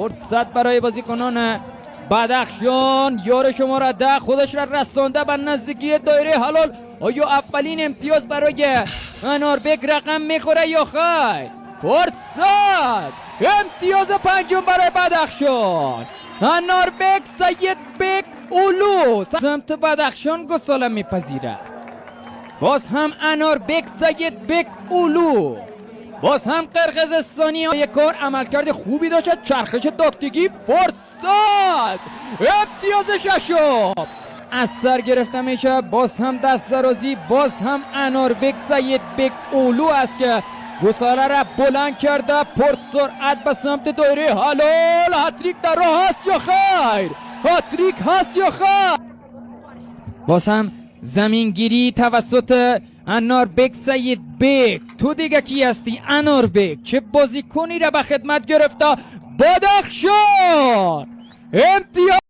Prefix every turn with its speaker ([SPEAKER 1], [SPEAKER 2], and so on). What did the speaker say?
[SPEAKER 1] فرصت برای بازیکنان بدخشان. یار شماره 10 خودش را رسانده به نزدیکی دایره حلال. آیا اولین امتیاز برای اناربک رقم میخوره یا خیر؟ فرصت امتیاز پنجم برای بدخشان. اناربک سید بک اولو سمت بدخشان گساله میپذیره. باز هم اناربک سید بک اولو. باز هم قرقیزستانی یک کار عملکرد خوبی داشت. چرخش تاکتیکی. فرصت امتیاز ششم از سر گرفته میشه. باز هم دست درازی. باز هم اناربک سید بک اولو است که گساله را بلند کرده پرسرعت به سمت دایره حلال. هتریک در راه هست یا خیر؟ هتریک هست یا خیر؟ باز هم زمینگیری توسط اناربک سید بک. تو دیگه کی هستی اناربک؟ چه بازیکنی را به خدمت گرفته بدخشان. امتیاز